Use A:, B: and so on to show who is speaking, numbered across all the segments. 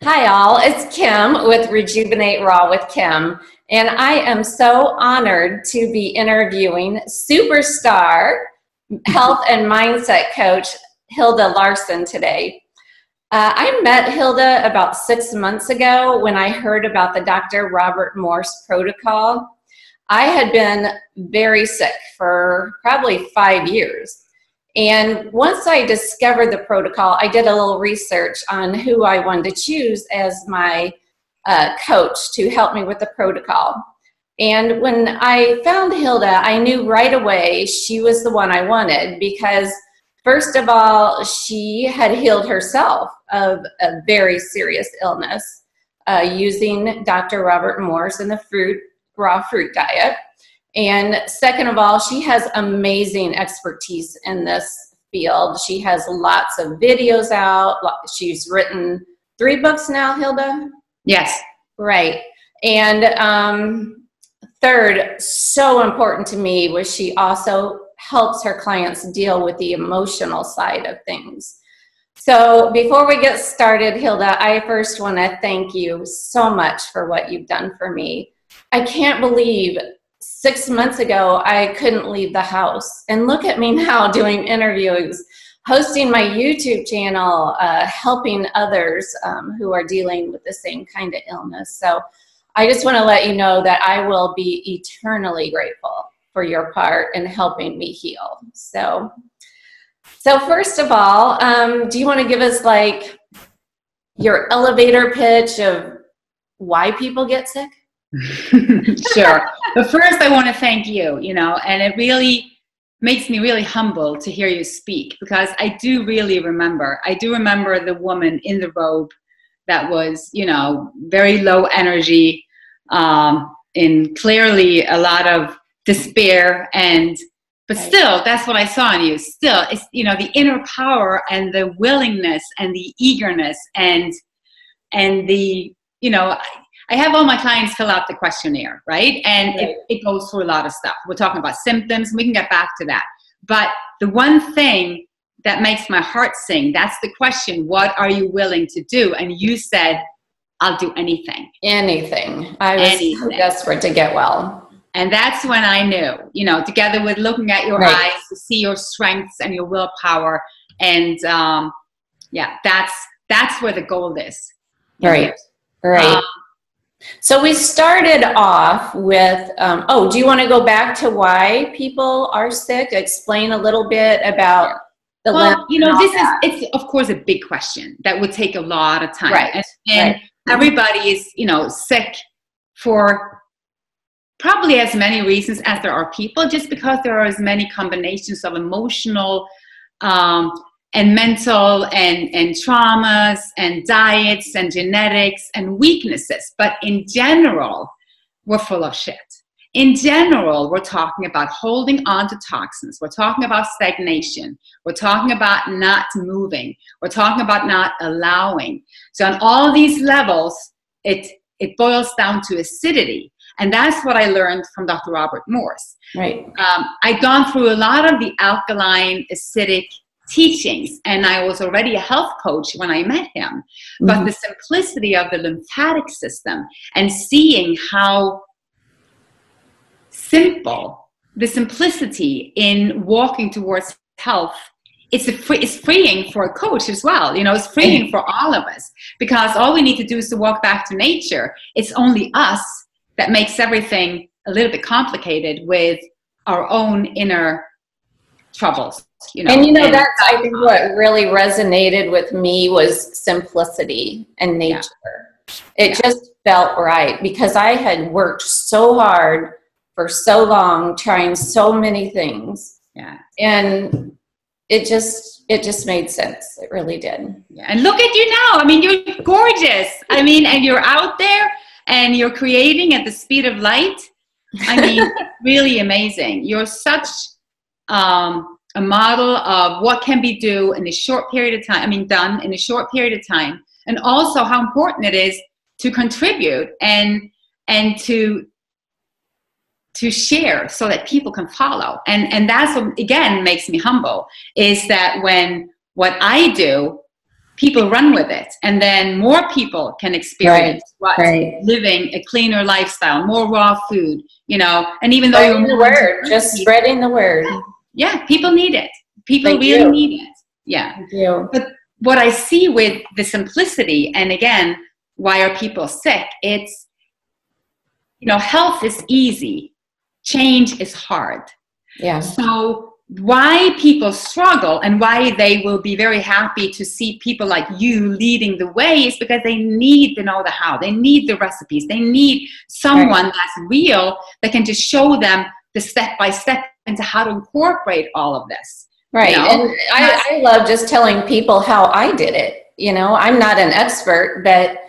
A: Hi all, it's Kim with Rejuvenate Raw with Kim, and I am so honored to be interviewing superstar health and mindset coach Hilde Larsen today. I met Hilde about 6 months ago when I heard about the Dr. Robert Morse protocol. I had been very sick for probably 5 years. And once I discovered the protocol, I did a little research on who I wanted to choose as my coach to help me with the protocol. And when I found Hilde, I knew right away she was the one I wanted because, first of all, she had healed herself of a very serious illness using Dr. Robert Morse and the raw fruit diet. And second of all, she has amazing expertise in this field. She has lots of videos out. She's written 3 books now, Hilde?
B: Yes.
A: Right. And third, so important to me, was she also helps her clients deal with the emotional side of things. So before we get started, Hilde, I first want to thank you so much for what you've done for me. I can't believe 6 months ago, I couldn't leave the house. And look at me now doing interviews, hosting my YouTube channel, helping others who are dealing with the same kind of illness. So I just want to let you know that I will be eternally grateful for your part in helping me heal. So first of all, do you want to give us like your elevator pitch of why people get sick?
B: Sure. But first I want to thank you, and it really makes me really humble to hear you speak, because I do remember the woman in the robe that was, very low energy, in clearly a lot of despair, but still, that's what I saw in you. Still, it's, the inner power and the willingness and the eagerness and the, I have all my clients fill out the questionnaire, right? And it goes through a lot of stuff. We're talking about symptoms. We can get back to that. But the one thing that makes my heart sing, that's the question, what are you willing to do? And you said, I'll do anything.
A: Anything. I was so desperate to get well.
B: And that's when I knew, together with looking at your eyes to see your strengths and your willpower. And yeah, that's where the goal is.
A: Right. So we started off with, do you want to go back to why people are sick? Explain a little bit about the
B: it's of course a big question that would take a lot of time.
A: Right.
B: And everybody is, sick for probably as many reasons as there are people, just because there are as many combinations of emotional, and mental and traumas and diets and genetics and weaknesses. But in general, we're full of shit. In general, we're talking about holding on to toxins. We're talking about stagnation. We're talking about not moving. We're talking about not allowing. So on all these levels, it boils down to acidity. And that's what I learned from Dr. Robert Morse.
A: Right.
B: I'd gone through a lot of the alkaline, acidic teachings, and I was already a health coach when I met him. But the simplicity of the lymphatic system and seeing how simple the simplicity in walking towards health, it's freeing for a coach as well. It's freeing for all of us, because all we need to do is to walk back to nature. It's only us that makes everything a little bit complicated with our own inner troubles.
A: That's, I think, what really resonated with me was simplicity and nature. It just felt right, because I had worked so hard for so long, trying so many things.
B: Yeah.
A: And it just made sense. It really did.
B: Yeah. And look at you now. I mean, you're gorgeous. I mean, and you're out there and you're creating at the speed of light. I mean, really amazing. You're such a model of what can be done in a short period of time. Done in a short period of time, and also how important it is to contribute and to share so that people can follow. And that's what again makes me humble, is that when what I do people run with it, and then more people can experience living a cleaner lifestyle, more raw food, you know. And even though
A: spreading the word, just spreading the word.
B: Yeah, people need it. People really need it. Yeah. But what I see with the simplicity, and again, why are people sick? It's, you know, health is easy, change is hard.
A: Yeah.
B: So why people struggle and why they will be very happy to see people like you leading the way is because they need to know the how. They need the recipes. They need someone that's real that can just show them the step-by-step into how to incorporate all of this.
A: Right.
B: You know?
A: And I love just telling people how I did it. You know, I'm not an expert, but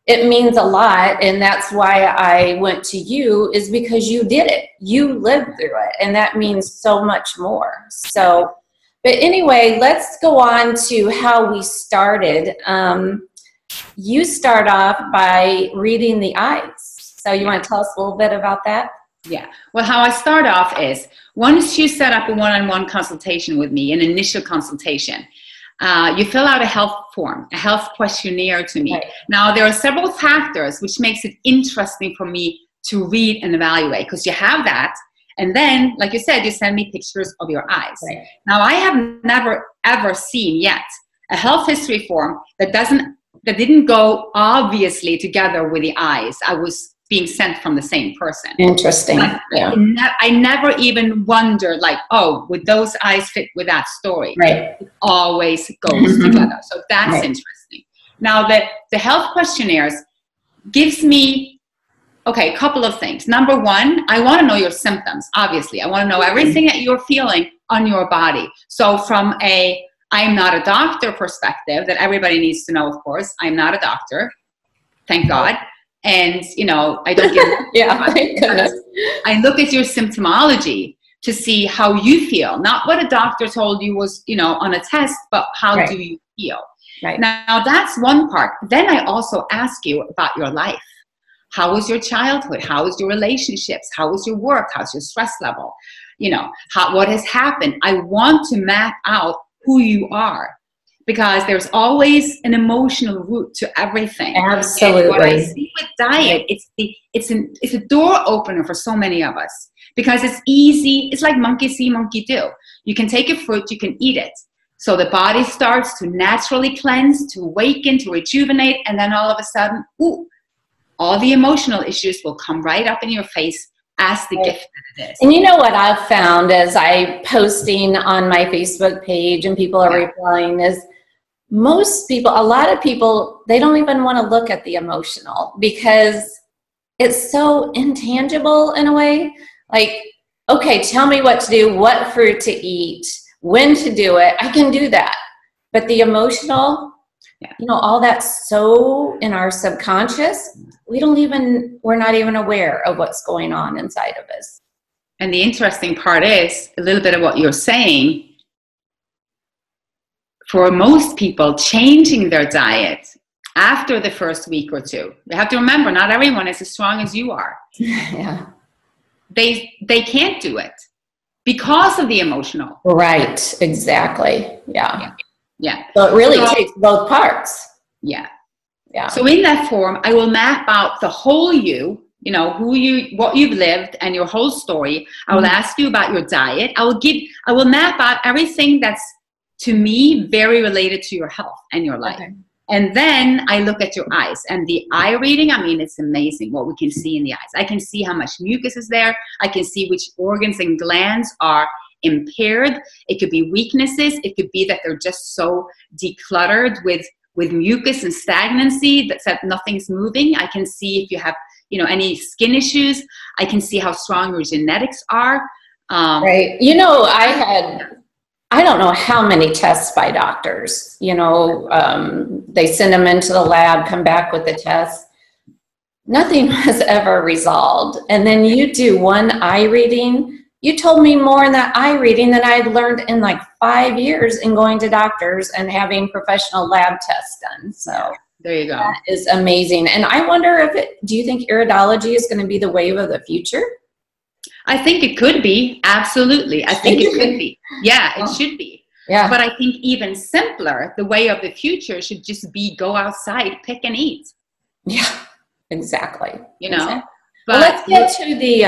A: it means a lot. And that's why I went to you, is because you did it. You lived through it. And that means so much more. So, but anyway, let's go on to how we started. You start off by reading the eyes. So you want to tell us a little bit about that?
B: Yeah. Well, how I start off is, once you set up a one-on-one consultation with me, an initial consultation, you fill out a health form, a health questionnaire to me. Right. Now, there are several factors which makes it interesting for me to read and evaluate, because you have that. And then, like you said, you send me pictures of your eyes. Right. Now, I have never, ever seen yet a health history form that didn't go obviously together with the eyes. I was being sent from the same person.
A: Interesting.
B: Yeah. I never even wondered, like, oh, would those eyes fit with that story?
A: Right.
B: It always goes together. So that's interesting. Now, the health questionnaires gives me, okay, a couple of things. Number one, I want to know your symptoms, obviously. I want to know everything that you're feeling on your body. So from a I'm not a doctor perspective, that everybody needs to know, of course, I'm not a doctor, thank God. And, you know, I don't give
A: thank goodness.
B: I look at your symptomology to see how you feel, not what a doctor told you was, you know, on a test, but how do you feel? Right. Now, that's one part. Then I also ask you about your life. How was your childhood? How was your relationships? How was your work? How's your stress level? You know, what has happened? I want to map out who you are, because there's always an emotional root to everything.
A: Absolutely.
B: And what I see with diet, it's a door opener for so many of us, because it's easy. It's like monkey see, monkey do. You can take a fruit, you can eat it. So the body starts to naturally cleanse, to awaken, to rejuvenate, and then all of a sudden, ooh, all the emotional issues will come right up in your face as the gift that it is.
A: And you know what I've found as I posting on my Facebook page and people are replying is, most people, a lot of people, they don't even want to look at the emotional, because it's so intangible in a way. Like, okay, tell me what to do, what fruit to eat, when to do it. I can do that. But the emotional, you know, all that's so in our subconscious, we're not even aware of what's going on inside of us.
B: And the interesting part is, a little bit of what you're saying, for most people, changing their diet after the first week or two, you have to remember, not everyone is as strong as you are.
A: Yeah.
B: They can't do it because of the emotional.
A: Right, exactly. Yeah. So it really takes both parts.
B: Yeah. So in that form, I will map out the whole you know, what you've lived and your whole story. I will ask you about your diet. I will map out everything that's, to me, very related to your health and your life. Okay. And then I look at your eyes, and the eye reading, I mean, it's amazing what we can see in the eyes. I can see how much mucus is there. I can see which organs and glands are impaired. It could be weaknesses. It could be that they're just so decluttered with mucus and stagnancy that nothing's moving. I can see if you have, you know, any skin issues. I can see how strong your genetics are.
A: Right. You know, I don't know how many tests by doctors, you know, they send them into the lab, come back with the test. Nothing was ever resolved. And then you do one eye reading. You told me more in that eye reading than I had learned in like 5 years in going to doctors and having professional lab tests done. So
B: there you go.
A: That is amazing. And I wonder do you think iridology is going to be the wave of the future?
B: I think it could be. Absolutely. I think it could be. Yeah, it should be.
A: Yeah.
B: But I think even simpler, the way of the future should just be go outside, pick and eat.
A: Yeah, exactly.
B: You know?
A: Exactly.
B: But
A: well, let's get to the,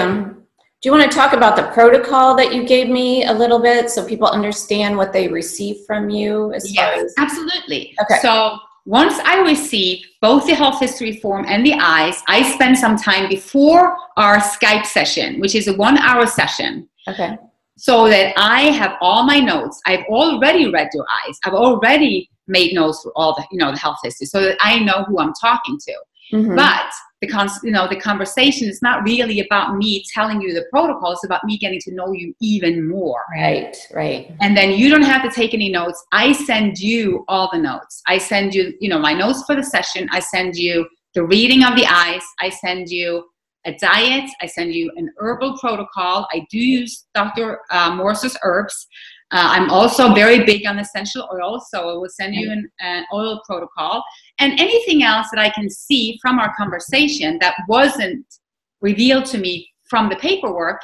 A: do you want to talk about the protocol that you gave me a little bit so people understand what they receive from you?
B: Yes, absolutely.
A: Okay.
B: So once I receive both the health history form and the eyes, I spend some time before our Skype session, which is a 1-hour session.
A: Okay.
B: So that I have all my notes. I've already read your eyes. I've already made notes for all the, the health history, so that I know who I'm talking to.
A: Mm-hmm.
B: But the conversation is not really about me telling you the protocol. It's about me getting to know you even more.
A: Right, right.
B: And then you don't have to take any notes. I send you all the notes. I send you, my notes for the session. I send you the reading of the eyes. I send you a diet. I send you an herbal protocol. I do use Dr. Morse's herbs. I'm also very big on essential oils, so I will send you an oil protocol. And anything else that I can see from our conversation that wasn't revealed to me from the paperwork,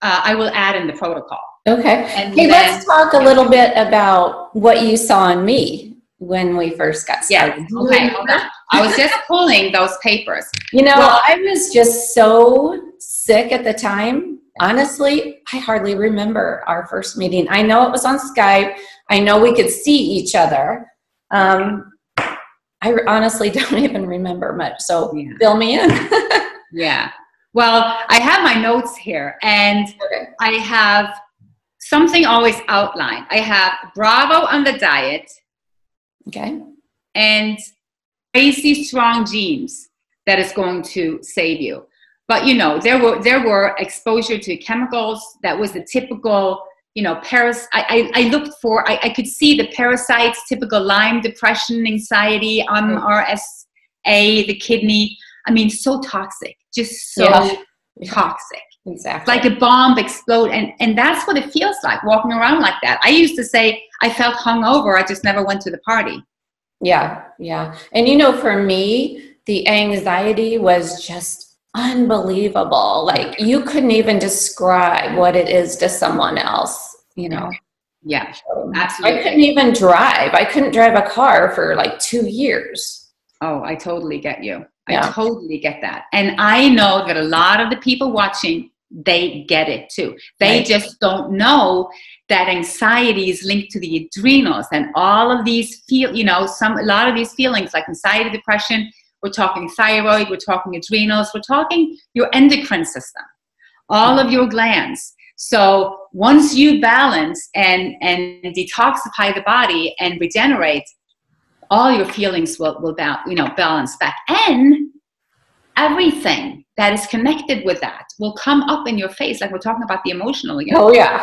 B: I will add in the protocol.
A: Okay.
B: And
A: hey, let's talk a little bit about what you saw in me when we first got started.
B: Yeah. Okay, hold on. I was just pulling those papers.
A: I was just so sick at the time. Honestly, I hardly remember our first meeting. I know it was on Skype. I know we could see each other. I honestly don't even remember much. So fill me in.
B: Yeah. Well, I have my notes here, and I have something always outlined. I have Bravo on the diet.
A: Okay.
B: And crazy strong genes that is going to save you. But there were exposure to chemicals that was the typical, I looked for, I could see the parasites, typical Lyme, depression, anxiety, RSA, the kidney. I mean, so toxic, just so toxic.
A: Exactly.
B: Like a bomb explode. And that's what it feels like walking around like that. I used to say I felt hungover. I just never went to the party.
A: Yeah. Yeah. And for me, the anxiety was just unbelievable. Like you couldn't even describe what it is to someone else,
B: Yeah,
A: so
B: absolutely.
A: I couldn't even drive. I couldn't drive a car for like 2 years.
B: Oh, I totally get you. I totally get that. And I know that a lot of the people watching, they get it too. They just don't know that anxiety is linked to the adrenals and all of these a lot of these feelings like anxiety, depression. We're talking thyroid, we're talking adrenals, we're talking your endocrine system, all of your glands. So once you balance and detoxify the body and regenerate, all your feelings will balance back. And everything that is connected with that will come up in your face, like we're talking about the emotional again.
A: Oh, yeah.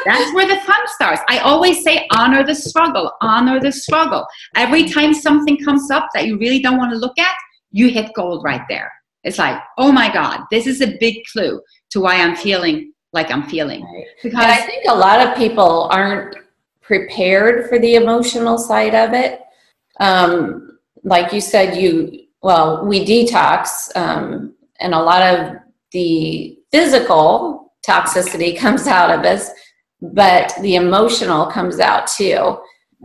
B: That's where the fun starts. I always say, honor the struggle, honor the struggle. Every time something comes up that you really don't want to look at, you hit gold right there. It's like, oh my God, this is a big clue to why I'm feeling like I'm feeling.
A: Right. Because I think a lot of people aren't prepared for the emotional side of it. Like you said, we detox, and a lot of the physical toxicity comes out of us, but the emotional comes out too.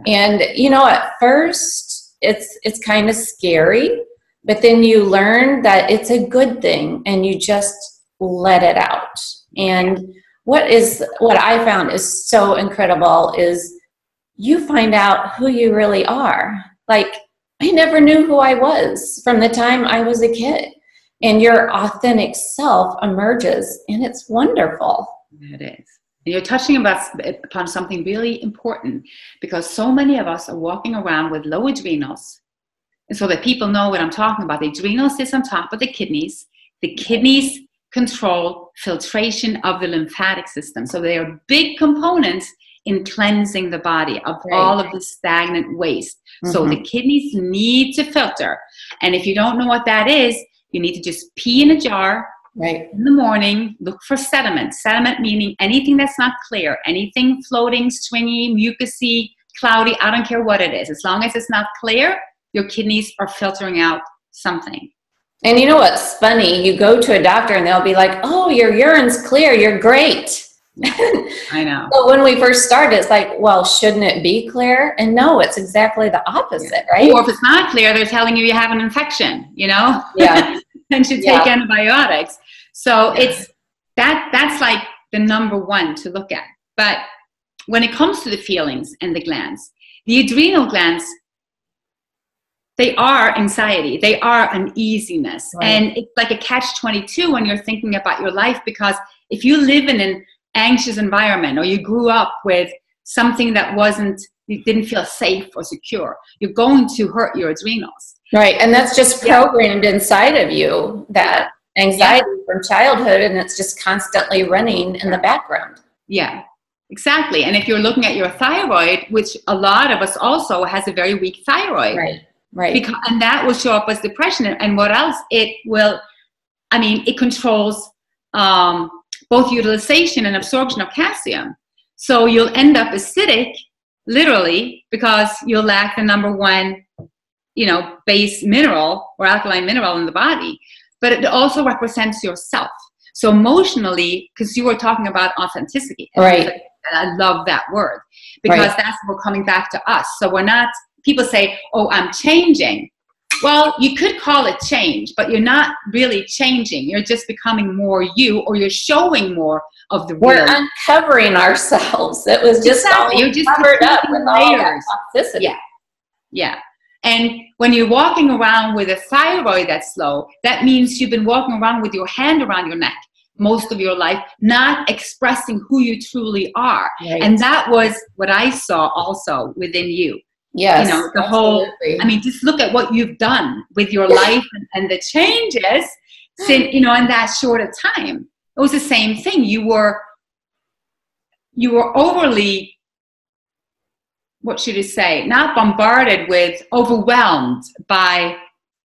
A: And, at first it's kind of scary, but then you learn that it's a good thing and you just let it out. And what I found is so incredible is you find out who you really are. Like, I never knew who I was from the time I was a kid. And your authentic self emerges, and it's wonderful.
B: It is. And you're touching upon something really important, because so many of us are walking around with low adrenals. And so that people know what I'm talking about. The adrenals sits on top of the kidneys. The kidneys control filtration of the lymphatic system. So they are big components in cleansing the body of all of the stagnant waste. So the kidneys need to filter. And if you don't know what that is, you need to just pee in a jar in the morning, look for sediment. Sediment meaning anything that's not clear, anything floating, stringy, mucousy, cloudy, I don't care what it is. As long as it's not clear, your kidneys are filtering out something.
A: And you know what's funny? You go to a doctor and they'll be like, oh, your urine's clear, you're great.
B: I know.
A: But when we first started, it's like, well, shouldn't it be clear? And no, it's exactly the opposite, right?
B: Or if it's not clear, they're telling you have an infection, you know?
A: Yeah.
B: And should take antibiotics. So it's that's like the number one to look at. But when it comes to the feelings and the glands, the adrenal glands, they are anxiety. They are uneasiness. Right. And it's like a catch-22 when you're thinking about your life, because if you live in an anxious environment, or you grew up with something that you didn't feel safe or secure, you're going to hurt your adrenals.
A: Right. And that's just programmed inside of you, that anxiety from childhood, and it's just constantly running in the background.
B: Yeah, exactly. And if you're looking at your thyroid, which a lot of us also has a very weak thyroid.
A: Right. Right.
B: And that will show up as depression. And what else? It controls both utilization and absorption of calcium. So you'll end up acidic, literally, because you'll lack the number one, base mineral or alkaline mineral in the body. But it also represents yourself. So emotionally, because you were talking about authenticity.
A: Right.
B: And I love that word, because that's what we're coming back to us. So we're not, people say, oh, I'm changing. Well, you could call it change, but you're not really changing. You're just becoming more you, or you're showing more of the real.
A: We're uncovering ourselves. It was just all
B: you're just
A: covered up with all that toxicity.
B: Yeah. Yeah. And when you're walking around with a thyroid that's low, that means you've been walking around with your hand around your neck most of your life, not expressing who you truly are. Right. And that was what I saw also within you.
A: Yes,
B: the whole, just look at what you've done with your life and the changes since, in that short a time. It was the same thing. You were overly, what should I say, not bombarded with, overwhelmed by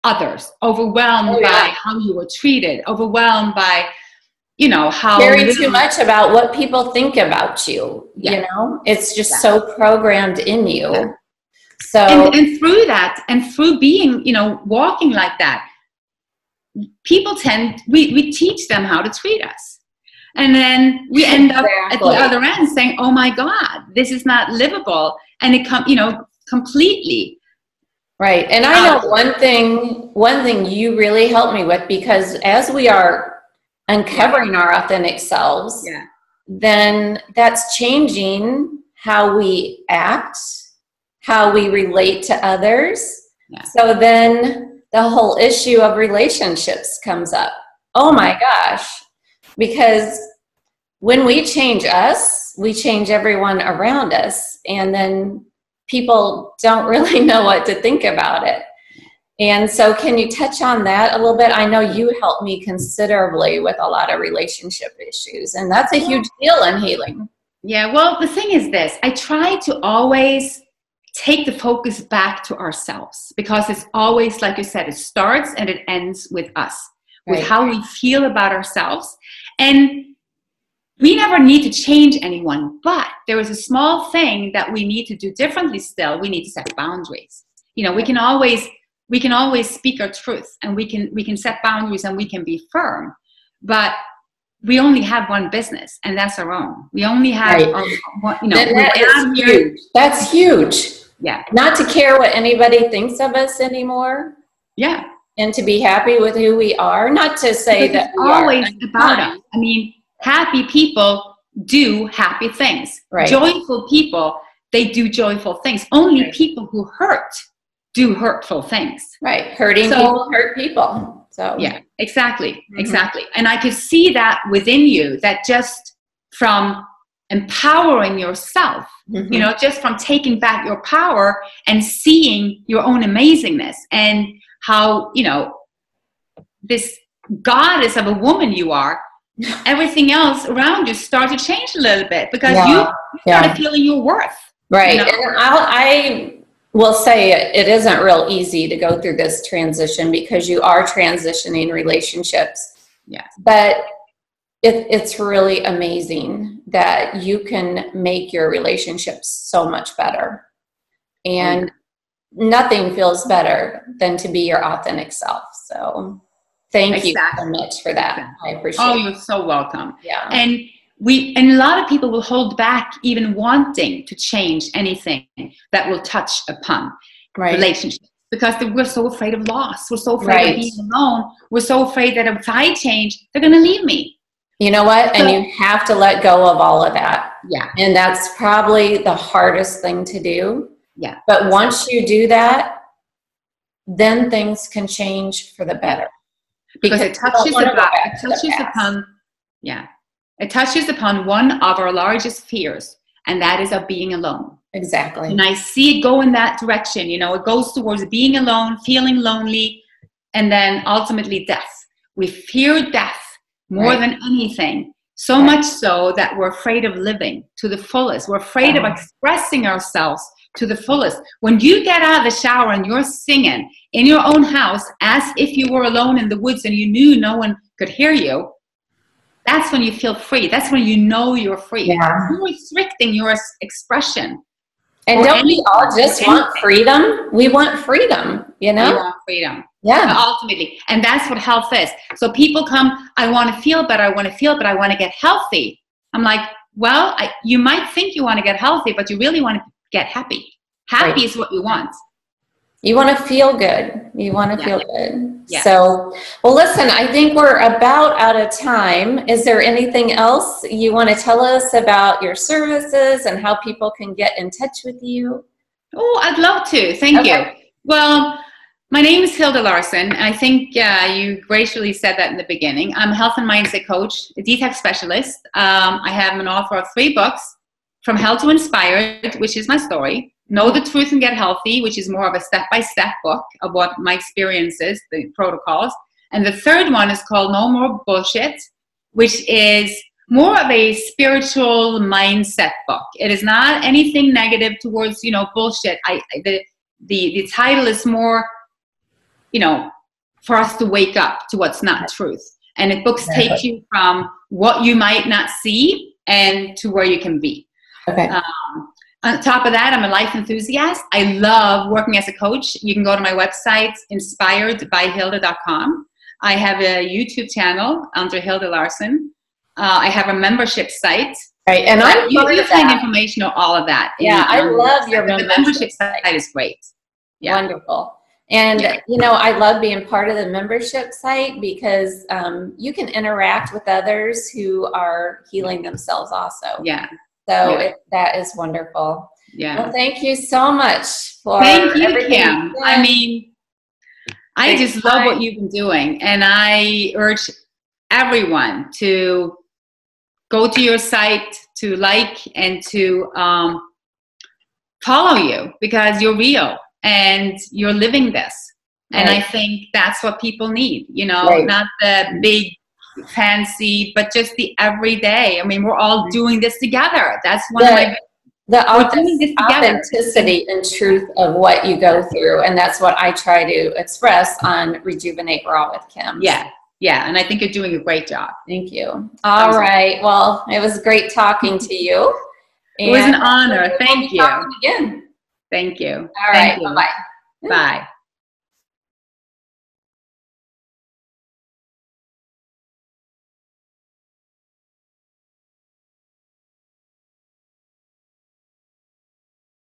B: others, overwhelmed by how you were treated, overwhelmed by, how
A: caring too much about what people think about you. It's just so programmed in you.
B: Yeah.
A: So
B: and through that, and through being, walking like that, people we teach them how to treat us. And then we end up at the other end saying, oh my God, this is not livable. And it completely.
A: Right. And I know one thing you really helped me with, because as we are uncovering our authentic selves, then that's changing how we act, how we relate to others. Yeah. So then the whole issue of relationships comes up. Oh my gosh. Because when we change us, we change everyone around us. And then people don't really know what to think about it. And so can you touch on that a little bit? I know you helped me considerably with a lot of relationship issues, and that's a huge deal in healing.
B: Yeah, well, the thing is this. I try to always take the focus back to ourselves, because it's always, like you said, it starts and it ends with us, with how we feel about ourselves. And we never need to change anyone, but there is a small thing that we need to do differently still. We need to set boundaries. We can always speak our truth, and we can set boundaries, and we can be firm, but we only have one business, and that's our own. We only have
A: huge. That's huge.
B: Yeah.
A: Not to care what anybody thinks of us anymore.
B: Yeah.
A: And to be happy with who we are. Not to say
B: because
A: that
B: it's always about us. Happy people do happy things.
A: Right.
B: Joyful people, they do joyful things. Only people who hurt do hurtful things.
A: Right. Hurting people hurt people. So
B: yeah, exactly. Exactly. And I could see that within you, that just from empowering yourself, just from taking back your power and seeing your own amazingness, and how, this goddess of a woman you are, everything else around you started to change a little bit, because you started feeling your worth.
A: Right. And I will say it isn't real easy to go through this transition, because you are transitioning relationships.
B: Yeah.
A: But it's really amazing that you can make your relationships so much better. And nothing feels better than to be your authentic self. So thank you so much for that. I appreciate it.
B: Oh, you're so welcome.
A: Yeah.
B: And and a lot of people will hold back even wanting to change anything that will touch upon relationships, because we're so afraid of loss. We're so afraid of being alone. We're so afraid that if I change, they're going to leave me.
A: You know what? So, and you have to let go of all of that.
B: Yeah.
A: And that's probably the hardest thing to do.
B: Yeah.
A: But once you do that, then things can change for the better.
B: Because it touches upon one of our largest fears, and that is of being alone.
A: Exactly.
B: And I see it go in that direction. You know, it goes towards being alone, feeling lonely, and then ultimately death. We fear death more than anything. So much so that we're afraid of living to the fullest. We're afraid of expressing ourselves to the fullest. When you get out of the shower and you're singing in your own house as if you were alone in the woods and you knew no one could hear you, that's when you feel free. That's when you know you're free.
A: Yeah.
B: You're restricting your expression.
A: And don't we all just want freedom? We want freedom, you know?
B: We want freedom.
A: Yeah.
B: Ultimately. And that's what health is. So people come, I want to feel better, I want to feel better, I want to get healthy. I'm like, well, you might think you want to get healthy, but you really want to get happy. Happy is what you want.
A: You want to feel good. You want to feel good.
B: Yeah.
A: So, well, listen, I think we're about out of time. Is there anything else you want to tell us about your services and how people can get in touch with you?
B: Oh, I'd love to. Thank you. Well, my name is Hilde Larsen, and I think you graciously said that in the beginning. I'm a health and mindset coach, a Detox Specialist. I am an author of 3 books, From Hell to Inspired, which is my story, Know the Truth and Get Healthy, which is more of a step-by-step book of what my experience is, the protocols. And the 3rd one is called No More Bullshit, which is more of a spiritual mindset book. It is not anything negative towards, you know, bullshit. The title is more, you know, for us to wake up to what's not truth. And the books take you from what you might not see and to where you can be.
A: Okay.
B: On top of that, I'm a life enthusiast. I love working as a coach. You can go to my website, inspiredbyhilde.com. I have a YouTube channel under Hilde Larsen. I have a membership site.
A: Right, and
B: you find information on all of that.
A: Yeah, I love your
B: membership site is great. Yeah.
A: Wonderful. And, you know, I love being part of the membership site because you can interact with others who are healing themselves also.
B: Yeah.
A: So that is wonderful.
B: Yeah.
A: Well, thank you so much for
B: Thank you,
A: everything.
B: Kim. I mean, I just love what you've been doing. And I urge everyone to go to your site, to like and to follow you, because you're real and you're living this. And I think that's what people need, you know, not the big fancy, but just the everyday. I mean, we're all doing this together. That's one of my
A: authenticity and truth of what you go through, and that's what I try to express on Rejuvenate Raw with Kim.
B: Yeah, and I think you're doing a great job.
A: Thank you. All right. Well, it was great talking to you.
B: It was an honor. Thank you.
A: Again.
B: Thank you.
A: All right. Bye-bye.
B: Bye.